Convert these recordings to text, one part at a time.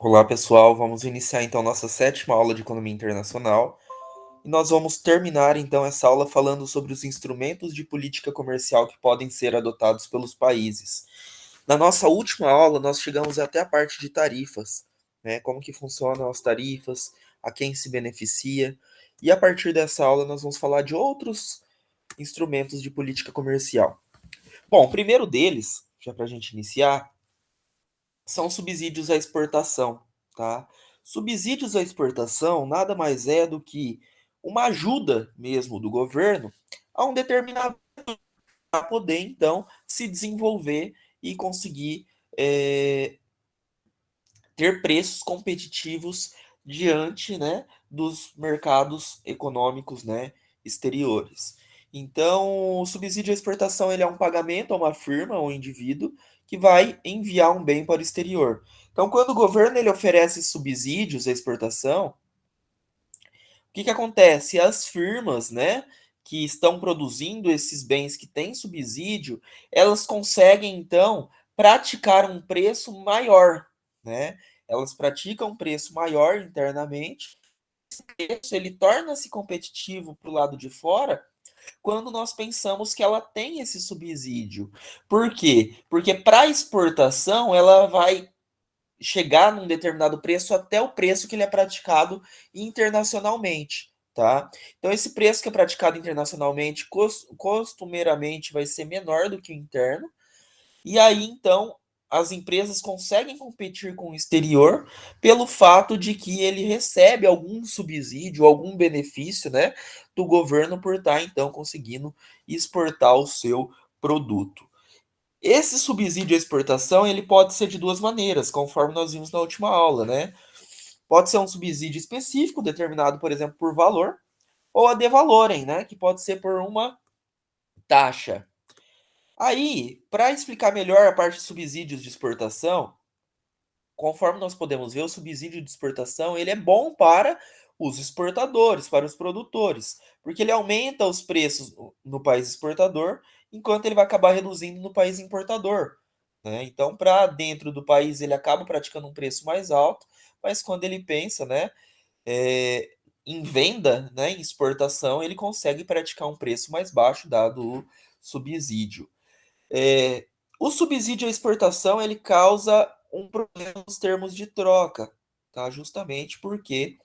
Olá, pessoal. Vamos iniciar então nossa sétima aula de Economia Internacional. E nós vamos terminar então essa aula falando sobre os instrumentos de política comercial que podem ser adotados pelos países. Na nossa última aula, nós chegamos até a parte de tarifas, né? Como que funcionam as tarifas, a quem se beneficia. E a partir dessa aula, nós vamos falar de outros instrumentos de política comercial. Bom, o primeiro deles, já para a gente iniciar, são subsídios à exportação, tá? Subsídios à exportação nada mais é do que uma ajuda mesmo do governo a um determinado para poder então se desenvolver e conseguir ter preços competitivos diante, né, dos mercados econômicos, né, exteriores. Então, o subsídio à exportação ele é um pagamento a uma firma ou um indivíduo que vai enviar um bem para o exterior. Então, quando o governo ele oferece subsídios à exportação, o que que acontece? As firmas, né, que estão produzindo esses bens que têm subsídio, elas conseguem então praticar um preço maior, né? Elas praticam um preço maior internamente. Isso ele torna-se competitivo para o lado de fora quando nós pensamos que ela tem esse subsídio. Por quê? Porque para exportação ela vai chegar num determinado preço até o preço que ele é praticado internacionalmente, tá? Então esse preço que é praticado internacionalmente costumeiramente vai ser menor do que o interno, e aí então as empresas conseguem competir com o exterior pelo fato de que ele recebe algum subsídio, algum benefício, né, do governo por estar então conseguindo exportar o seu produto. Esse subsídio à exportação, ele pode ser de duas maneiras, conforme nós vimos na última aula, né? Pode ser um subsídio específico, determinado, por exemplo, por valor, ou a de valorem, né? Que pode ser por uma taxa. Aí, para explicar melhor a parte de subsídios de exportação, conforme nós podemos ver, o subsídio de exportação ele é bom para os exportadores, para os produtores, porque ele aumenta os preços no país exportador, enquanto ele vai acabar reduzindo no país importador, né? Então, para dentro do país, ele acaba praticando um preço mais alto, mas quando ele pensa, né, é, em venda, né, em exportação, ele consegue praticar um preço mais baixo, dado o subsídio. É, o subsídio à exportação ele causa um problema nos termos de troca, tá? Justamente porque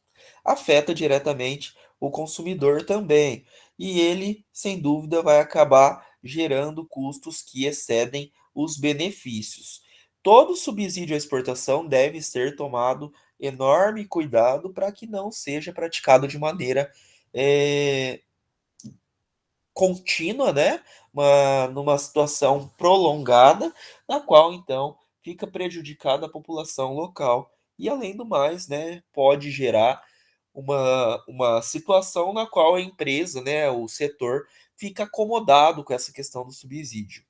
afeta diretamente o consumidor também. E ele, sem dúvida, vai acabar gerando custos que excedem os benefícios. Todo subsídio à exportação deve ser tomado enorme cuidado para que não seja praticado de maneira é, contínua, né? Numa situação prolongada, na qual então fica prejudicada a população local. E além do mais, né, pode gerar uma situação na qual a empresa, né, o setor, fica acomodado com essa questão do subsídio.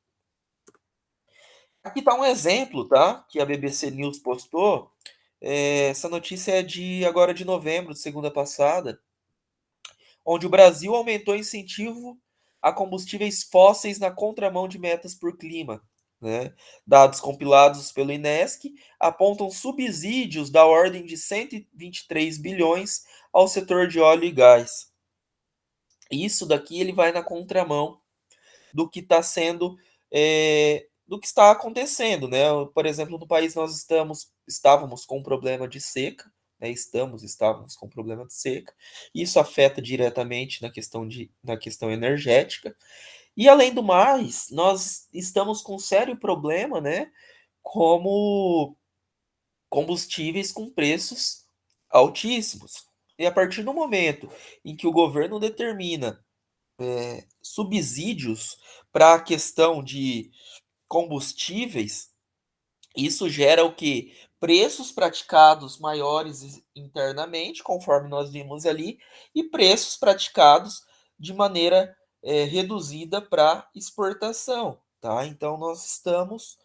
Aqui está um exemplo, tá? Que a BBC News postou. Essa notícia é de agora de novembro, de segunda passada, onde o Brasil aumentou incentivo a combustíveis fósseis na contramão de metas por clima. Né? Dados compilados pelo INESC apontam subsídios da ordem de 123 bilhões ao setor de óleo e gás. Isso daqui ele vai na contramão do que está sendo, do que está acontecendo, né? Por exemplo, no país nós estávamos com um problema de seca, né? Estávamos com um problema de seca. Isso afeta diretamente na questão energética. E além do mais, nós estamos com um sério problema, né? Como combustíveis com preços altíssimos. E a partir do momento em que o governo determina subsídios para a questão de combustíveis, isso gera o que? Preços praticados maiores internamente, conforme nós vimos ali, e preços praticados de maneira reduzida para exportação. Tá? Então, nós estamos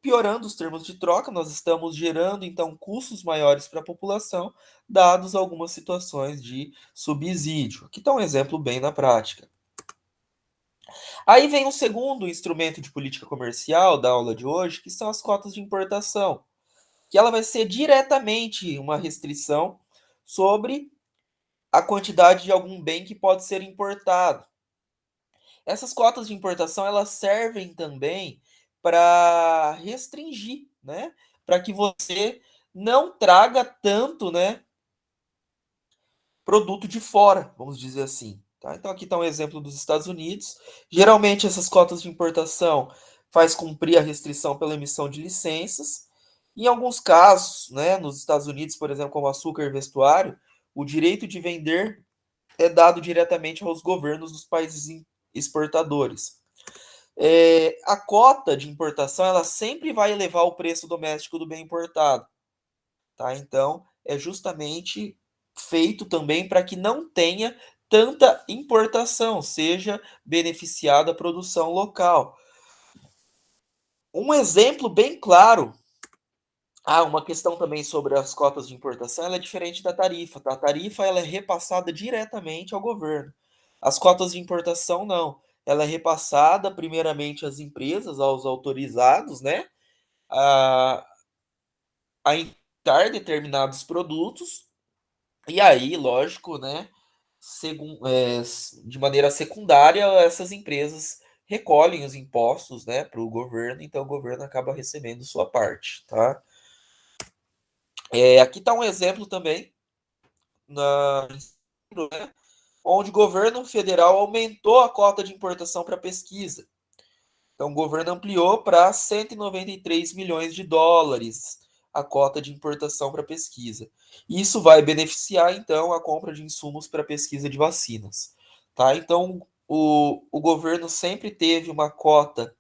piorando os termos de troca, nós estamos gerando então custos maiores para a população, dados algumas situações de subsídio. Aqui está um exemplo bem na prática. Aí vem o segundo instrumento de política comercial da aula de hoje, que são as cotas de importação. que ela vai ser diretamente uma restrição sobre a quantidade de algum bem que pode ser importado. Essas cotas de importação elas servem também para restringir, né? Para que você não traga tanto, né, produto de fora, vamos dizer assim. Tá? Então aqui está um exemplo dos Estados Unidos. Geralmente essas cotas de importação faz cumprir a restrição pela emissão de licenças. Em alguns casos, né, nos Estados Unidos, por exemplo, como açúcar e vestuário, o direito de vender é dado diretamente aos governos dos países exportadores. A cota de importação ela sempre vai elevar o preço doméstico do bem importado, tá? Então é justamente feito também para que não tenha tanta importação, seja beneficiada a produção local. Um exemplo bem claro, uma questão também sobre as cotas de importação, ela é diferente da tarifa, tá? A tarifa ela é repassada diretamente ao governo. As cotas de importação não. Ela é repassada primeiramente às empresas, aos autorizados, né? A, a importar determinados produtos. E aí, lógico, né? De maneira secundária, essas empresas recolhem os impostos, né, para o governo, então o governo acaba recebendo sua parte, tá? Aqui está um exemplo também, na, né, onde o governo federal aumentou a cota de importação para pesquisa. Então, o governo ampliou para 193 milhões de dólares a cota de importação para pesquisa. Isso vai beneficiar, então, a compra de insumos para pesquisa de vacinas. Tá? Então, o governo sempre teve uma cota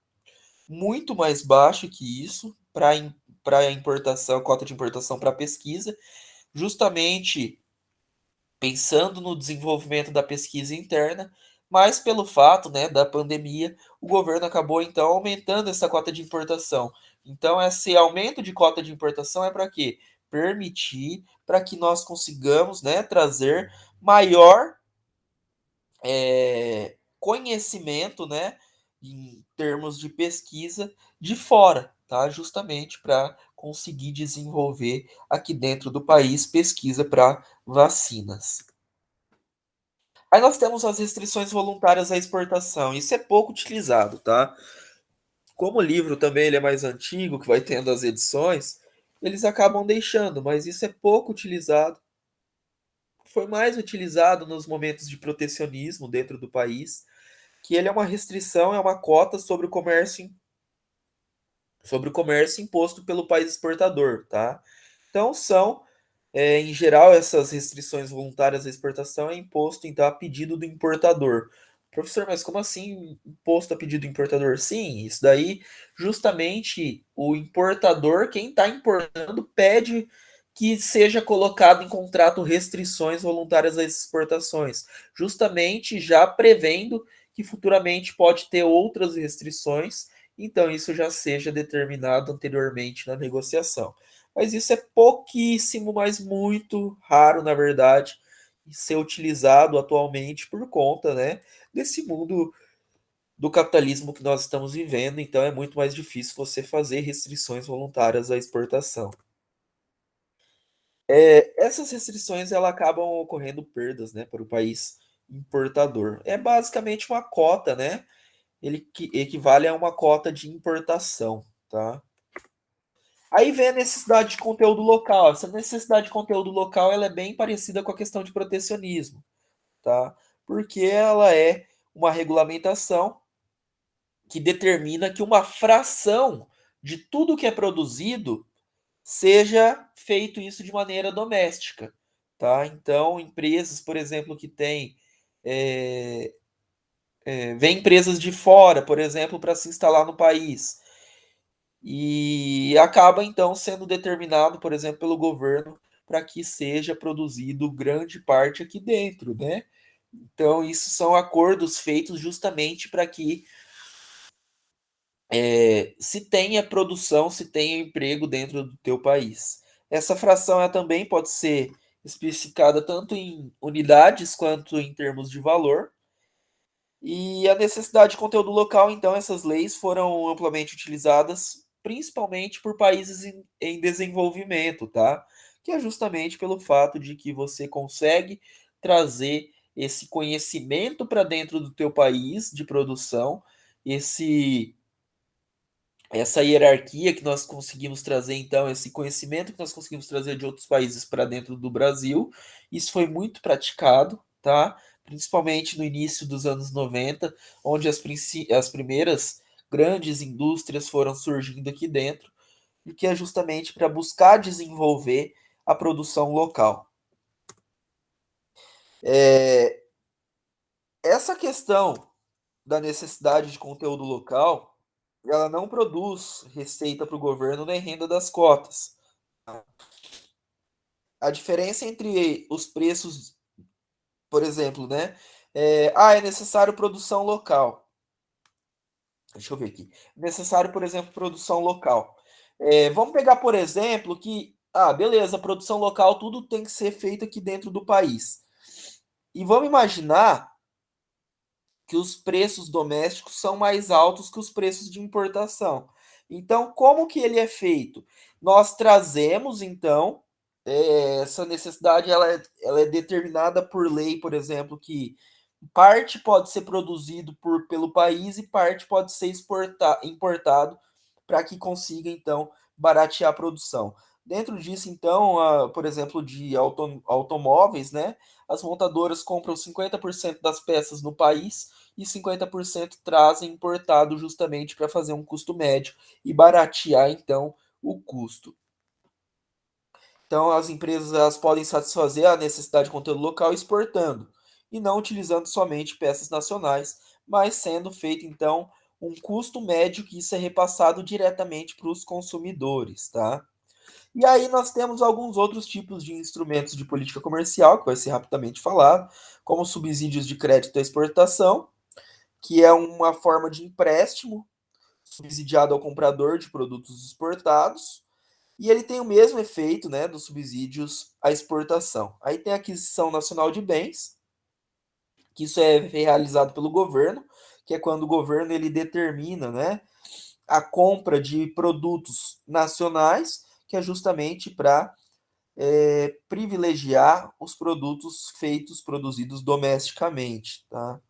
muito mais baixa que isso para importação, cota de importação para pesquisa, justamente pensando no desenvolvimento da pesquisa interna, mas pelo fato, né, da pandemia, o governo acabou então aumentando essa cota de importação. Então, esse aumento de cota de importação é para quê? Permitir para que nós consigamos, né, trazer maior conhecimento, né, em termos de pesquisa de fora, tá? Justamente para conseguir desenvolver aqui dentro do país pesquisa para vacinas. Aí nós temos as restrições voluntárias à exportação. Isso é pouco utilizado, tá? Como o livro também ele é mais antigo, que vai tendo as edições, eles acabam deixando, mas isso é pouco utilizado. Foi mais utilizado nos momentos de protecionismo dentro do país, que ele é uma restrição, é uma cota sobre o comércio imposto pelo país exportador, tá? Então são em geral, essas restrições voluntárias à exportação é imposto então, a pedido do importador. Professor, mas como assim imposto a pedido do importador? Sim, isso daí, justamente o importador, quem está importando, pede que seja colocado em contrato restrições voluntárias às exportações, justamente já prevendo que futuramente pode ter outras restrições, então isso já seja determinado anteriormente na negociação. Mas isso é pouquíssimo, mas muito raro, na verdade, ser utilizado atualmente por conta, né, desse mundo do capitalismo que nós estamos vivendo. Então é muito mais difícil você fazer restrições voluntárias à exportação. Essas restrições elas acabam ocorrendo perdas, né, para o país importador. É basicamente uma cota, né? Ele que equivale a uma cota de importação, tá? Aí vem a necessidade de conteúdo local. Essa necessidade de conteúdo local ela é bem parecida com a questão de protecionismo, tá? Porque ela é uma regulamentação que determina que uma fração de tudo que é produzido seja feito isso de maneira doméstica, tá? Então, empresas, por exemplo, que têm vem empresas de fora, por exemplo, para se instalar no país. E acaba então sendo determinado, por exemplo, pelo governo para que seja produzido grande parte aqui dentro, né? Então, isso são acordos feitos justamente para que se tenha produção, se tenha emprego dentro do teu país. Essa fração ela também pode ser especificada tanto em unidades quanto em termos de valor. E a necessidade de conteúdo local, então, essas leis foram amplamente utilizadas principalmente por países em desenvolvimento, tá? Que é justamente pelo fato de que você consegue trazer esse conhecimento para dentro do teu país de produção, esse essa hierarquia que nós conseguimos trazer, então, esse conhecimento que nós conseguimos trazer de outros países para dentro do Brasil, isso foi muito praticado, tá? Principalmente no início dos anos 90, onde as primeiras grandes indústrias foram surgindo aqui dentro, e que é justamente para buscar desenvolver a produção local. É, essa questão da necessidade de conteúdo local, ela não produz receita para o governo nem renda das cotas. A diferença entre os preços, por exemplo, né? É necessário produção local. Deixa eu ver aqui. Necessário, por exemplo, produção local. Vamos pegar, por exemplo, que, beleza, produção local, tudo tem que ser feito aqui dentro do país. E vamos imaginar que os preços domésticos são mais altos que os preços de importação. Então, como que ele é feito? Nós trazemos, então, essa necessidade ela é determinada por lei, por exemplo, que parte pode ser produzido pelo país e parte pode ser importado para que consiga, então, baratear a produção. Dentro disso, então, por exemplo, de automóveis, né? As montadoras compram 50% das peças no país e 50% trazem importado justamente para fazer um custo médio e baratear, então, o custo. Então, as empresas elas podem satisfazer a necessidade de conteúdo local exportando, e não utilizando somente peças nacionais, mas sendo feito, então, um custo médio que isso é repassado diretamente para os consumidores, tá? E aí nós temos alguns outros tipos de instrumentos de política comercial, que vai ser rapidamente falado, como subsídios de crédito à exportação, que é uma forma de empréstimo subsidiado ao comprador de produtos exportados, e ele tem o mesmo efeito, né, dos subsídios à exportação. Aí tem a aquisição nacional de bens, que isso é realizado pelo governo, que é quando o governo ele determina, né, a compra de produtos nacionais, que é justamente para privilegiar os produtos produzidos domesticamente, tá?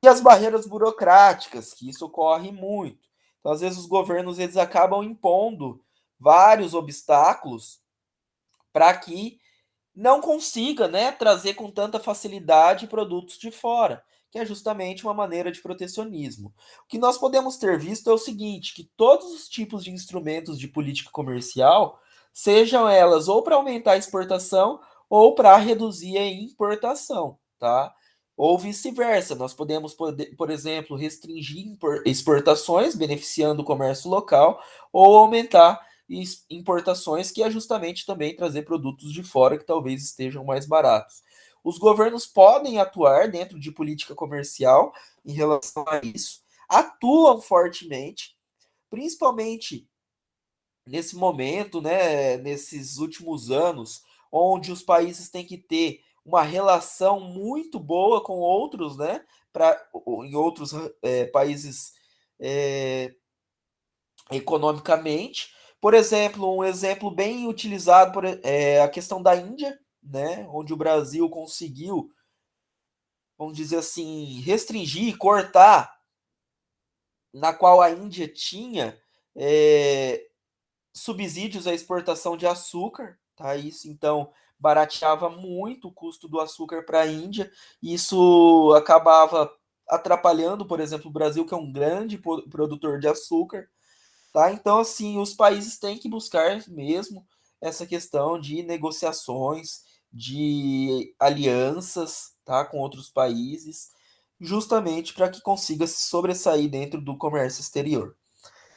E as barreiras burocráticas, que isso ocorre muito. Então, às vezes, os governos eles acabam impondo vários obstáculos para que não consiga, né, trazer com tanta facilidade produtos de fora, que é justamente uma maneira de protecionismo. O que nós podemos ter visto é o seguinte, que todos os tipos de instrumentos de política comercial, sejam elas ou para aumentar a exportação ou para reduzir a importação, tá? Ou vice-versa, nós podemos, por exemplo, restringir exportações, beneficiando o comércio local, ou aumentar importações, que é justamente também trazer produtos de fora que talvez estejam mais baratos. Os governos podem atuar dentro de política comercial em relação a isso, atuam fortemente, principalmente nesse momento, né, nesses últimos anos, onde os países têm que ter uma relação muito boa com outros, né, em outros países é, economicamente. Por exemplo, um exemplo bem utilizado é a questão da Índia, né, onde o Brasil conseguiu, vamos dizer assim, restringir, cortar, na qual a Índia tinha é, subsídios à exportação de açúcar, tá? Isso então barateava muito o custo do açúcar para a Índia, e isso acabava atrapalhando, por exemplo, o Brasil, que é um grande produtor de açúcar. Tá? Então, assim, os países têm que buscar mesmo essa questão de negociações, de alianças, tá, com outros países, justamente para que consiga se sobressair dentro do comércio exterior.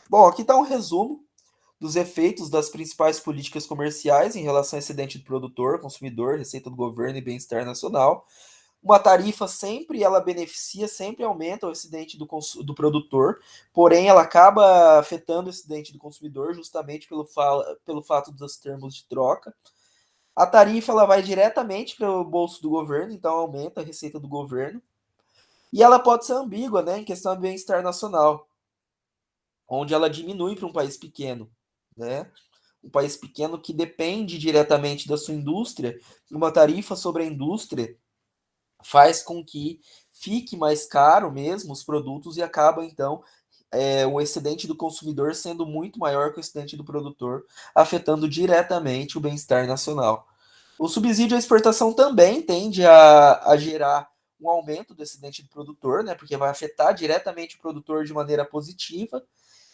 Bom, aqui está um resumo dos efeitos das principais políticas comerciais em relação ao excedente do produtor, consumidor, receita do governo e bem-estar nacional. Uma tarifa sempre ela beneficia, sempre aumenta o excedente do produtor, porém ela acaba afetando o excedente do consumidor justamente pelo fato dos termos de troca. A tarifa ela vai diretamente para o bolso do governo, então aumenta a receita do governo. E ela pode ser ambígua, né, em questão de bem-estar nacional. onde ela diminui para um país pequeno, né? Um país pequeno que depende diretamente da sua indústria, uma tarifa sobre a indústria faz com que fique mais caro mesmo os produtos e acaba então o excedente do consumidor sendo muito maior que o excedente do produtor, afetando diretamente o bem-estar nacional. O subsídio à exportação também tende a gerar um aumento do excedente do produtor, né, porque vai afetar diretamente o produtor de maneira positiva.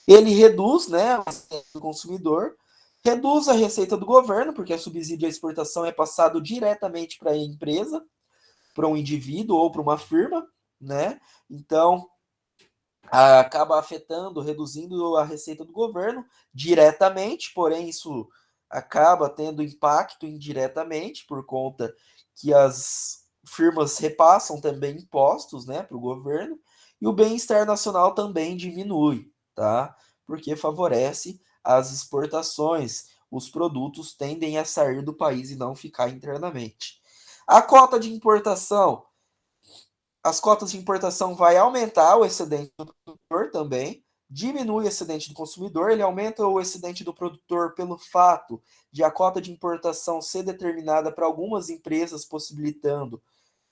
Ele reduz, né, o excedente do consumidor, reduz a receita do governo, porque o subsídio à exportação é passado diretamente para a empresa, para um indivíduo ou para uma firma, né? Então, acaba afetando, reduzindo a receita do governo diretamente, porém isso acaba tendo impacto indiretamente por conta que as firmas repassam também impostos, né, para o governo e o bem-estar nacional também diminui, tá? Porque favorece as exportações, os produtos tendem a sair do país e não ficar internamente. A cota de importação, as cotas de importação vai aumentar o excedente do produtor também, diminui o excedente do consumidor, ele aumenta o excedente do produtor pelo fato de a cota de importação ser determinada para algumas empresas, possibilitando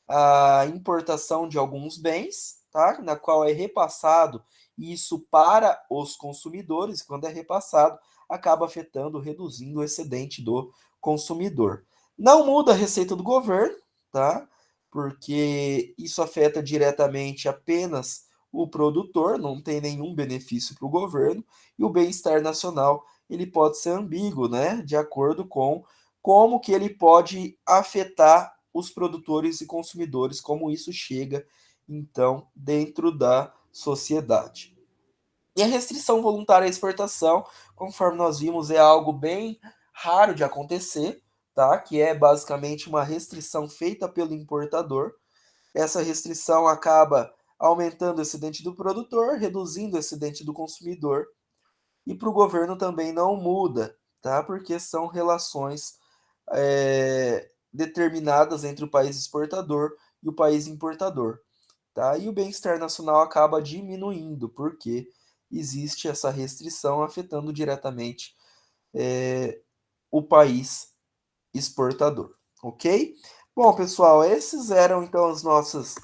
a importação de alguns bens, tá? Na qual é repassado isso para os consumidores, quando é repassado, acaba afetando, reduzindo o excedente do consumidor. Não muda a receita do governo, tá? Porque isso afeta diretamente apenas o produtor, não tem nenhum benefício para o governo, e o bem-estar nacional ele pode ser ambíguo, né? De acordo com como que ele pode afetar os produtores e consumidores, como isso chega, então, dentro da sociedade. E a restrição voluntária à exportação, conforme nós vimos, é algo bem raro de acontecer, tá? Que é basicamente uma restrição feita pelo importador. Essa restrição acaba aumentando o excedente do produtor, reduzindo o excedente do consumidor, e para o governo também não muda, tá? Porque são relações determinadas entre o país exportador e o país importador, tá? E o bem-estar nacional acaba diminuindo, porque existe essa restrição afetando diretamente o país exportador, ok? Bom, pessoal, esses eram então os nossos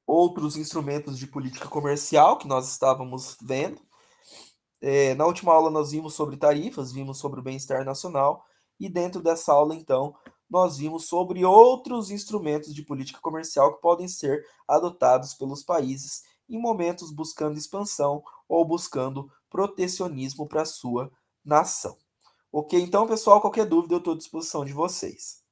outros instrumentos de política comercial que nós estávamos vendo. Na última aula nós vimos sobre tarifas, vimos sobre o bem-estar nacional, e dentro dessa aula, então, nós vimos sobre outros instrumentos de política comercial que podem ser adotados pelos países em momentos buscando expansão ou buscando protecionismo para a sua nação. Ok? Então, pessoal, qualquer dúvida eu estou à disposição de vocês.